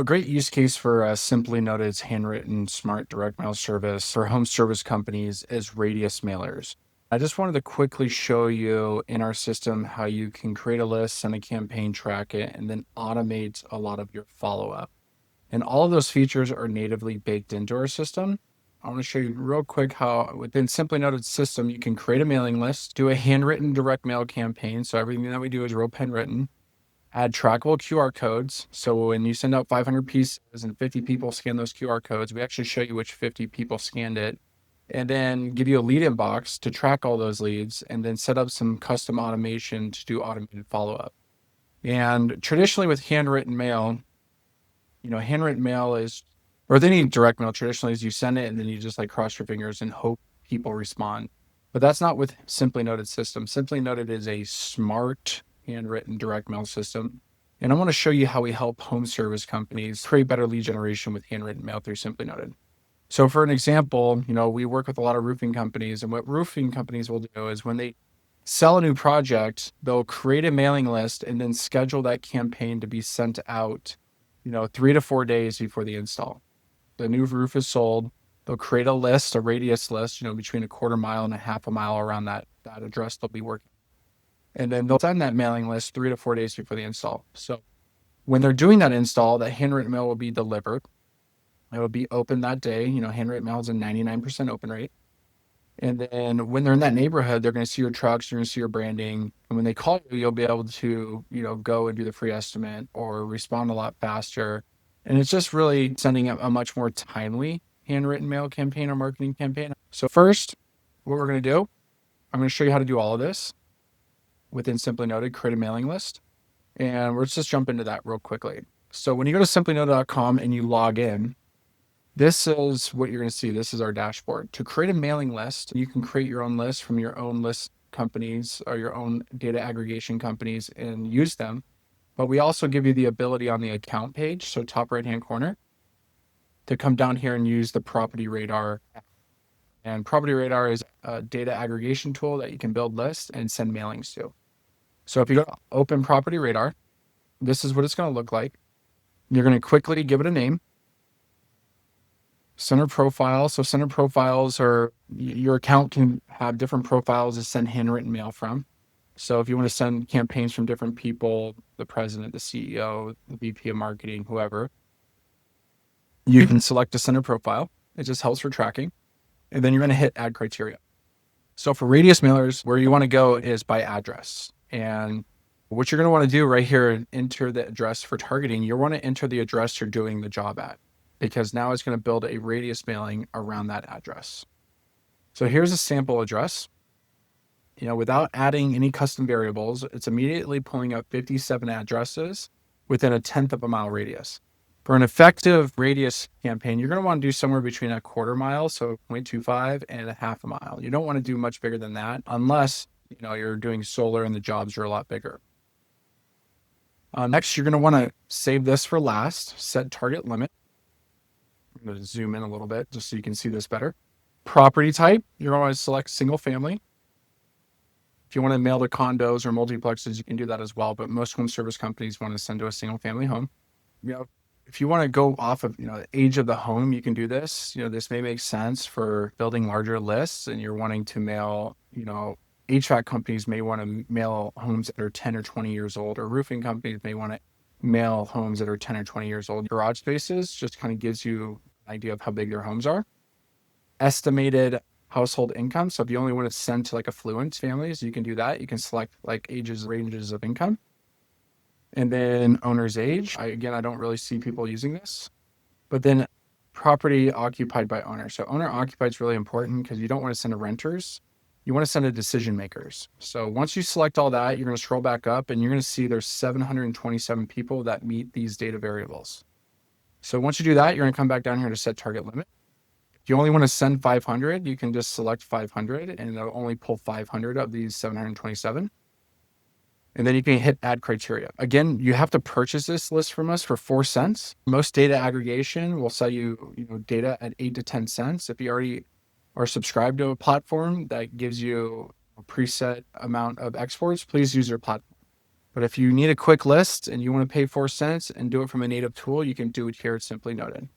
A great use case for Simply Noted's handwritten smart direct mail service for home service companies is radius mailers. I just wanted to quickly show you in our system how you can create a list, send a campaign, track it, and then automate a lot of your follow up. And all of those features are natively baked into our system. I want to show you real quick how within Simply Noted system, you can create a mailing list, do a handwritten direct mail campaign. So everything that we do is real pen written. Add trackable QR codes. So when you send out 500 pieces and 50 people scan those QR codes, we actually show you which 50 people scanned it, and then give you a lead inbox to track all those leads, and then set up some custom automation to do automated follow-up. And traditionally with handwritten mail, handwritten mail is, or with any direct mail, traditionally is you send it and then you just like cross your fingers and hope people respond. But that's not with Simply Noted system. Simply Noted is a smart handwritten direct mail system. And I want to show you how we help home service companies create better lead generation with handwritten mail through Simply Noted. So for an example, we work with a lot of roofing companies, and what roofing companies will do is when they sell a new project, they'll create a mailing list and then schedule that campaign to be sent out, 3 to 4 days before the install. The new roof is sold. They'll create a list, a radius list, between a quarter mile and a half a mile around that address they'll be working. And then they'll send that mailing list 3 to 4 days before the install. So when they're doing that install, that handwritten mail will be delivered. It will be open that day. Handwritten mail is a 99% open rate. And then when they're in that neighborhood, they're going to see your trucks, they're going to see your branding. And when they call you, you'll be able to, go and do the free estimate or respond a lot faster. And it's just really sending a much more timely handwritten mail campaign or marketing campaign. So first, what we're going to do, I'm going to show you how to do all of this within Simply Noted, create a mailing list. And let's just jump into that real quickly. So when you go to simplynoted.com and you log in, this is what you're going to see. This is our dashboard. To create a mailing list, you can create your own list from your own list companies or your own data aggregation companies and use them. But we also give you the ability on the account page, so top right-hand corner, to come down here and use the Property Radar. And Property Radar is a data aggregation tool that you can build lists and send mailings to. So if you go to Open Property Radar, this is what it's going to look like. You're going to quickly give it a name. Center profile. So center profiles are, your account can have different profiles to send handwritten mail from. So if you want to send campaigns from different people, the president, the CEO, the VP of marketing, whoever, you can select a center profile. It just helps for tracking. And then you're going to hit add criteria. So for radius mailers, where you want to go is by address. And what you're going to want to do right here, enter the address for targeting. You want to enter the address you're doing the job at, because now it's going to build a radius mailing around that address. So here's a sample address. Without adding any custom variables, it's immediately pulling up 57 addresses within a 1/10 of a mile radius. For an effective radius campaign, you're going to want to do somewhere between a quarter mile, so 0.25, and a half a mile. You don't want to do much bigger than that unless you're doing solar and the jobs are a lot bigger. Next, you're going to want to save this for last, set target limit. I'm going to zoom in a little bit just so you can see this better. Property type, you're going to want to select single family. If you want to mail to condos or multiplexes, you can do that as well. But most home service companies want to send to a single family home. If you want to go off of, the age of the home, you can do this. This may make sense for building larger lists and you're wanting to mail, HVAC companies may want to mail homes that are 10 or 20 years old, or roofing companies may want to mail homes that are 10 or 20 years old. Garage spaces just kind of gives you an idea of how big their homes are. Estimated household income. So if you only want to send to like affluent families, you can do that. You can select like ages, ranges of income. And then owner's age. I don't really see people using this. But then property occupied by owner. So owner occupied is really important because you don't want to send to renters. You want to send to decision makers. So once you select all that, you're going to scroll back up and you're going to see there's 727 people that meet these data variables. So once you do that, you're going to come back down here to set target limit. If you only want to send 500, you can just select 500 and it'll only pull 500 of these 727. And then you can hit add criteria. Again, you have to purchase this list from us for 4 cents. Most data aggregation will sell you, data at 8 to 10 cents. If you already are subscribed to a platform that gives you a preset amount of exports, please use your platform. But if you need a quick list and you want to pay 4 cents and do it from a native tool, you can do it here at Simply Noted.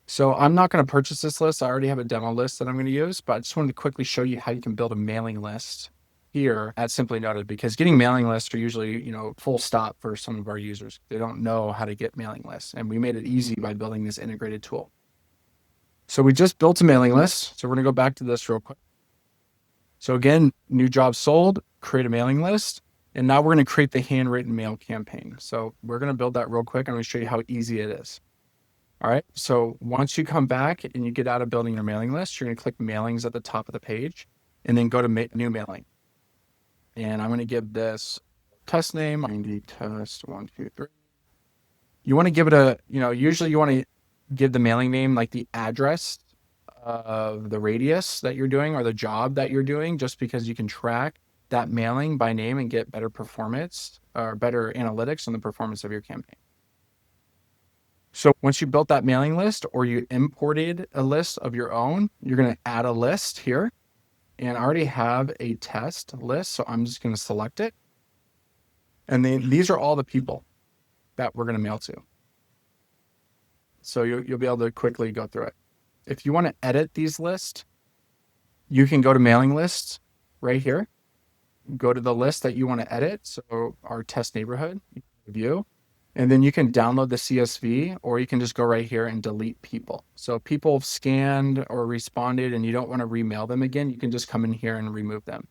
So I'm not going to purchase this list. I already have a demo list that I'm going to use, but I just wanted to quickly show you how you can build a mailing list here at Simply Noted, because getting mailing lists are usually, full stop for some of our users. They don't know how to get mailing lists, and we made it easy by building this integrated tool. So we just built a mailing list. So we're going to go back to this real quick. So again, new job sold, create a mailing list. And now we're going to create the handwritten mail campaign. So we're going to build that real quick. I'm going to show you how easy it is. All right. So once you come back and you get out of building your mailing list, you're going to click mailings at the top of the page and then go to new mailing. And I'm going to give this test name, 90 test 1, 2, 3. You want to give it usually you want to give the mailing name like the address of the radius that you're doing or the job that you're doing, just because you can track that mailing by name and get better performance or better analytics on the performance of your campaign. So once you built that mailing list or you imported a list of your own, you're going to add a list here. And I already have a test list, so I'm just going to select it. And then these are all the people that we're going to mail to. So you'll be able to quickly go through it. If you want to edit these lists, you can go to mailing lists right here. Go to the list that you want to edit. So our test neighborhood, view, and then you can download the CSV, or you can just go right here and delete people. So if people have scanned or responded and you don't want to remail them again, you can just come in here and remove them.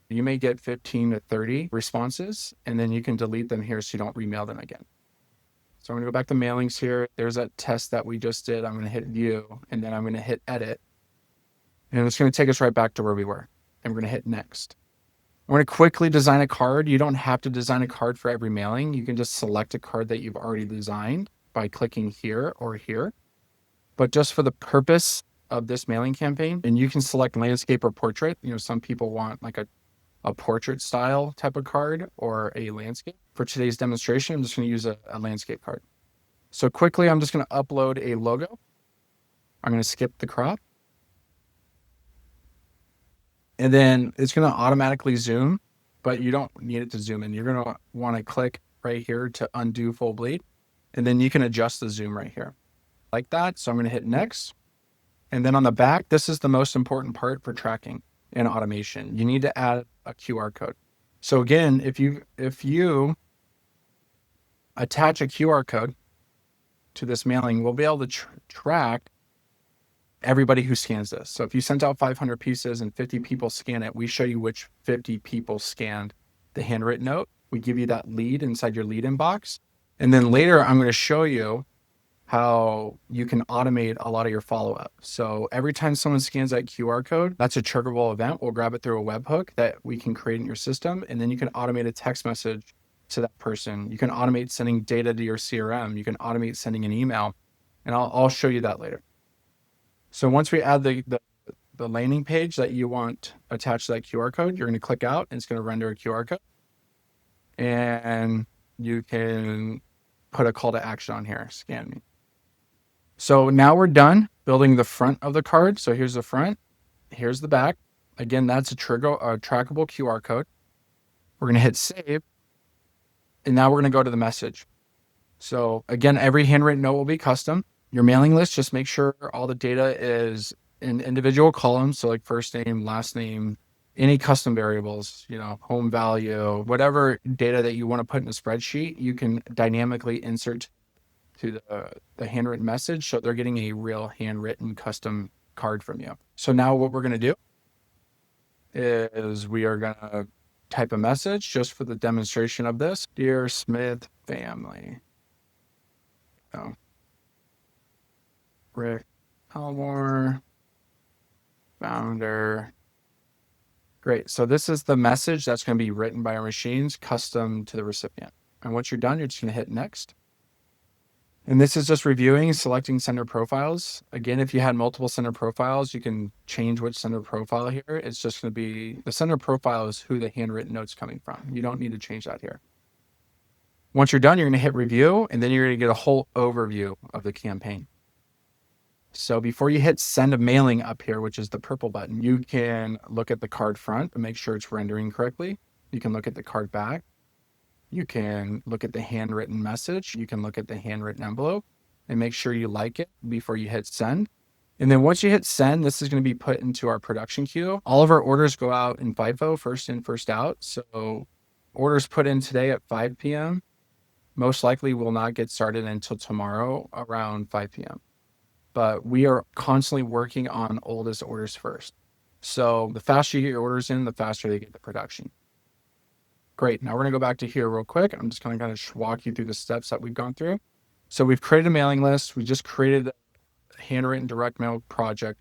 You may get 15 to 30 responses, and then you can delete them here so you don't remail them again. So I'm going to go back to mailings here. There's that test that we just did. I'm going to hit view, and then I'm going to hit edit. And it's going to take us right back to where we were. And we're going to hit next. I'm going to quickly design a card. You don't have to design a card for every mailing. You can just select a card that you've already designed by clicking here or here. But just for the purpose of this mailing campaign, and you can select landscape or portrait. Some people want like a portrait style type of card or a landscape. For today's demonstration, I'm just going to use a landscape card. So quickly, I'm just going to upload a logo. I'm going to skip the crop. And then it's going to automatically zoom, but you don't need it to zoom in. You're going to want to click right here to undo full bleed. And then you can adjust the zoom right here like that. So I'm going to hit next. And then on the back, this is the most important part for tracking and automation. You need to add a QR code. So again, if you attach a QR code to this mailing, we'll be able to track everybody who scans this. So if you sent out 500 pieces and 50 people scan it, we show you which 50 people scanned the handwritten note. We give you that lead inside your lead inbox. And then later, I'm going to show you how you can automate a lot of your follow-up. So every time someone scans that QR code, that's a triggerable event. We'll grab it through a webhook that we can create in your system. And then you can automate a text message to that person. You can automate sending data to your CRM. You can automate sending an email. And I'll show you that later. So once we add the landing page that you want attached to that QR code, you're going to click out and it's going to render a QR code. And you can put a call to action on here, scan me. So now we're done building the front of the card. So here's the front, here's the back. Again, that's a trackable QR code. We're going to hit save. And now we're going to go to the message. So again, every handwritten note will be custom. Your mailing list, just make sure all the data is in individual columns. So like first name, last name, any custom variables, home value, whatever data that you want to put in a spreadsheet, you can dynamically insert to the handwritten message. So they're getting a real handwritten custom card from you. So now what we're going to do is we are going to type a message just for the demonstration of this. Dear Smith family. Oh. Rick Elmore, founder. Great. So this is the message that's going to be written by our machines, custom to the recipient. And once you're done, you're just going to hit next. And this is just reviewing, selecting sender profiles. Again, if you had multiple sender profiles, you can change which sender profile here. It's just going to be, the sender profile is who the handwritten note's coming from. You don't need to change that here. Once you're done, you're going to hit review, and then you're going to get a whole overview of the campaign. So before you hit send a mailing up here, which is the purple button, you can look at the card front and make sure it's rendering correctly. You can look at the card back. You can look at the handwritten message. You can look at the handwritten envelope and make sure you like it before you hit send. And then once you hit send, this is going to be put into our production queue. All of our orders go out in FIFO, first in, first out. So orders put in today at 5 p.m. most likely will not get started until tomorrow around 5 p.m. But we are constantly working on oldest orders first. So the faster you get your orders in, the faster they get the production. Great. Now we're going to go back to here real quick. I'm just going to kind of walk you through the steps that we've gone through. So we've created a mailing list. We just created a handwritten direct mail project.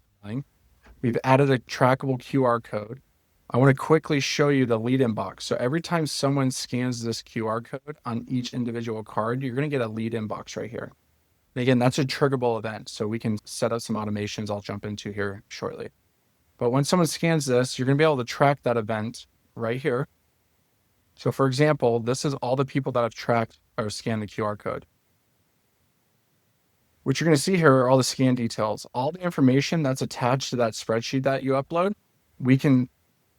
We've added a trackable QR code. I want to quickly show you the lead inbox. So every time someone scans this QR code on each individual card, you're going to get a lead inbox right here. And again, that's a triggerable event. So we can set up some automations I'll jump into here shortly. But when someone scans this, you're going to be able to track that event right here. So for example, this is all the people that have tracked or scanned the QR code. What you're going to see here are all the scan details. All the information that's attached to that spreadsheet that you upload, we can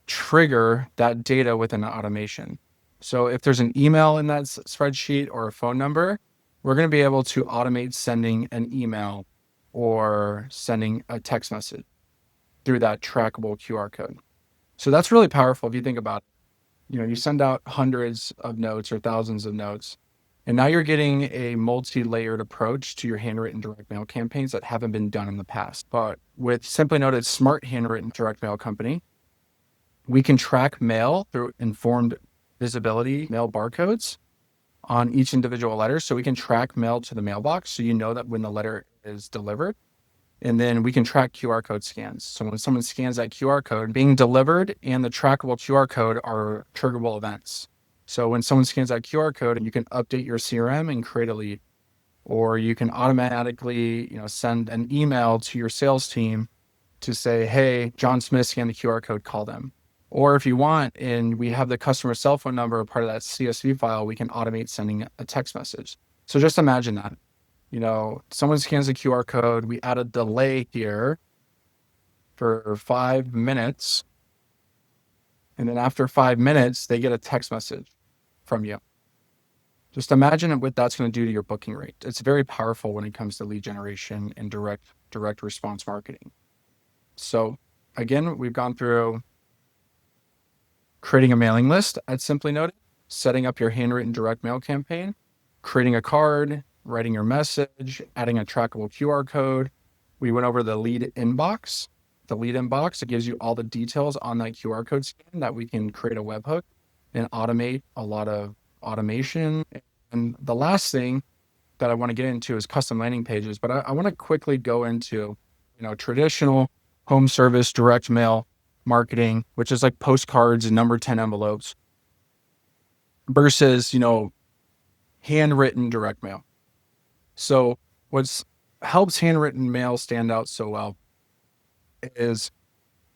trigger that data with an automation. So if there's an email in that spreadsheet or a phone number, we're going to be able to automate sending an email or sending a text message through that trackable QR code. So that's really powerful if you think about it. You send out hundreds of notes or thousands of notes, and now you're getting a multi-layered approach to your handwritten direct mail campaigns that haven't been done in the past. But with Simply Noted Smart Handwritten Direct Mail Company, we can track mail through informed visibility mail barcodes on each individual letter. So we can track mail to the mailbox so you know that when the letter is delivered. And then we can track QR code scans. So when someone scans that QR code, being delivered and the trackable QR code are triggerable events. So when someone scans that QR code, you can update your CRM and create a lead, or you can automatically, send an email to your sales team to say, hey, John Smith scanned the QR code, call them. Or if you want, and we have the customer cell phone number, part of that CSV file, we can automate sending a text message. So just imagine that. Someone scans the QR code, we add a delay here for 5 minutes. And then after 5 minutes, they get a text message from you. Just imagine what that's going to do to your booking rate. It's very powerful when it comes to lead generation and direct response marketing. So again, we've gone through creating a mailing list at Simply Noted, setting up your handwritten direct mail campaign, creating a card, writing your message, adding a trackable QR code. We went over the lead inbox. The lead inbox, it gives you all the details on that QR code scan that we can create a webhook and automate a lot of automation. And the last thing that I want to get into is custom landing pages, but I want to quickly go into, traditional home service direct mail marketing, which is like postcards and number 10 envelopes versus, handwritten direct mail. So what helps handwritten mail stand out so well is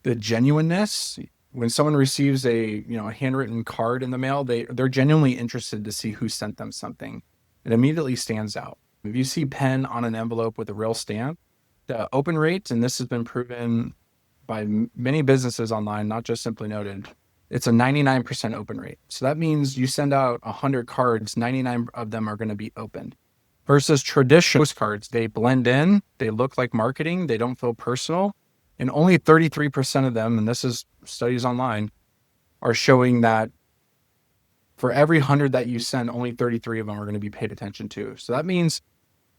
the genuineness. When someone receives a handwritten card in the mail, they're genuinely interested to see who sent them something. It immediately stands out. If you see pen on an envelope with a real stamp, the open rate, and this has been proven by many businesses online, not just Simply Noted, it's a 99% open rate. So that means you send out 100 cards, 99 of them are going to be opened. Versus traditional postcards, they blend in, they look like marketing, they don't feel personal, and only 33% of them, and this is studies online, are showing that for every 100 that you send, only 33 of them are going to be paid attention to. So that means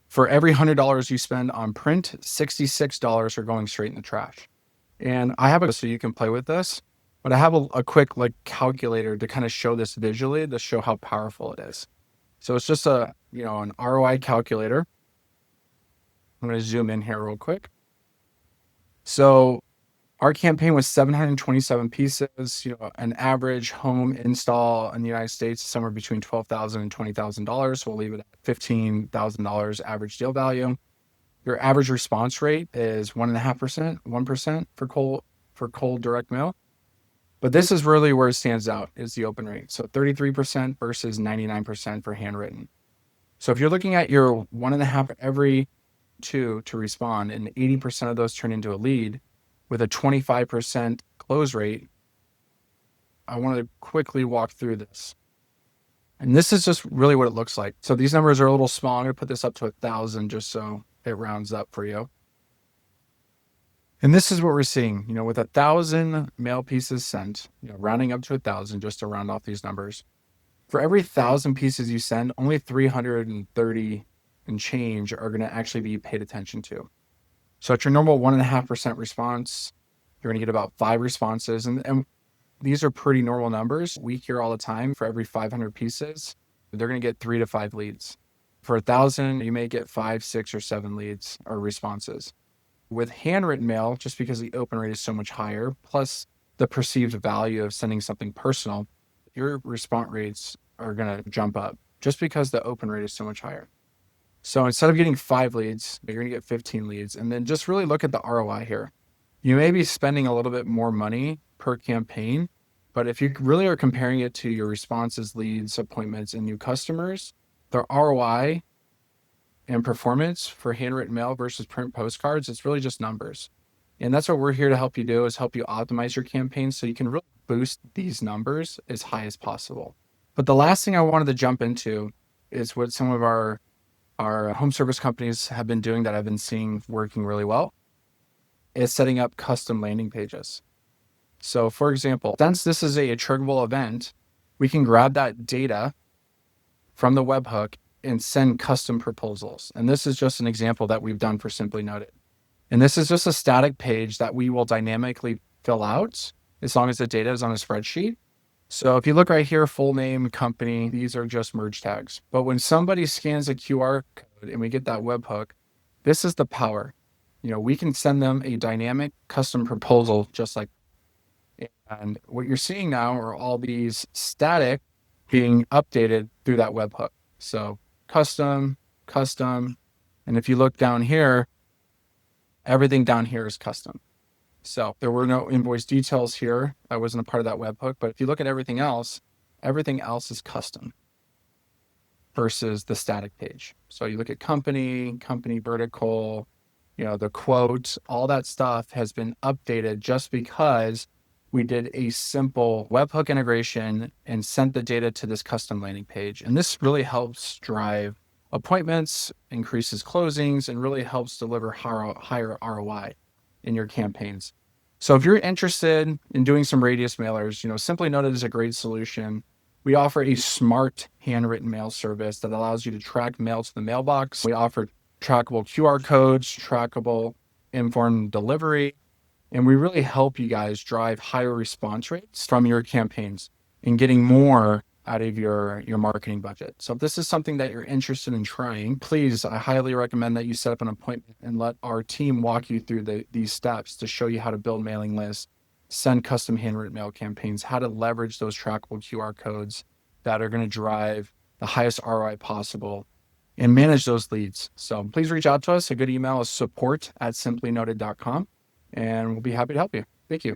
for every $100 you spend on print, $66 are going straight in the trash. And I have so you can play with this, but I have a quick calculator to kind of show this visually to show how powerful it is. So it's just an ROI calculator. I'm going to zoom in here real quick. So our campaign was 727 pieces. An average home install in the United States is somewhere between $12,000 and $20,000. So we'll leave it at $15,000 average deal value. Your average response rate is 1.5%, 1% for cold direct mail. But this is really where it stands out, is the open rate. So 33% versus 99% for handwritten. So if you're looking at your 1.5 every 2 to respond, and 80% of those turn into a lead with a 25% close rate, I want to quickly walk through this. And this is just really what it looks like. So these numbers are a little small. I'm going to put this up to 1,000 just so it rounds up for you. And this is what we're seeing, with 1,000 mail pieces sent, rounding up to 1,000 just to round off these numbers. For every 1,000 pieces you send, only 330 and change are going to actually be paid attention to. So at your normal 1.5% response, you're going to get about 5 responses. And these are pretty normal numbers. We hear all the time for every 500 pieces, they're going to get 3 to 5 leads. For 1,000, you may get 5, 6, or 7 leads or responses. With handwritten mail, just because the open rate is so much higher, plus the perceived value of sending something personal, your response rates are going to jump up just because the open rate is so much higher. So instead of getting 5 leads, you're going to get 15 leads. And then just really look at the ROI here. You may be spending a little bit more money per campaign, but if you really are comparing it to your responses, leads, appointments, and new customers, the ROI and performance for handwritten mail versus print postcards, it's really just numbers. And that's what we're here to help you do, is help you optimize your campaigns so you can really boost these numbers as high as possible. But the last thing I wanted to jump into is what some of our home service companies have been doing that I've been seeing working really well, is setting up custom landing pages. So for example, since this is a trackable event, we can grab that data from the webhook and send custom proposals. And this is just an example that we've done for Simply Noted. And this is just a static page that we will dynamically fill out as long as the data is on a spreadsheet. So if you look right here, full name, company, these are just merge tags. But when somebody scans a QR code and we get that webhook, this is the power. We can send them a dynamic custom proposal just like. And what you're seeing now are all these static being updated through that webhook. So custom, and if you look down here, everything down here is custom. So there were no invoice details here. I wasn't a part of that webhook, but if you look at everything else is custom versus the static page. So you look at company vertical, the quote, all that stuff has been updated just because we did a simple webhook integration and sent the data to this custom landing page. And this really helps drive appointments, increases closings, and really helps deliver higher ROI in your campaigns. So if you're interested in doing some radius mailers, Simply Noted is a great solution. We offer a smart handwritten mail service that allows you to track mail to the mailbox. We offer trackable QR codes, trackable informed delivery, and we really help you guys drive higher response rates from your campaigns and getting more out of your marketing budget. So if this is something that you're interested in trying, please, I highly recommend that you set up an appointment and let our team walk you through these steps to show you how to build mailing lists, send custom handwritten mail campaigns, how to leverage those trackable QR codes that are going to drive the highest ROI possible, and manage those leads. So please reach out to us. A good email is support@simplynoted.com, and we'll be happy to help you. Thank you.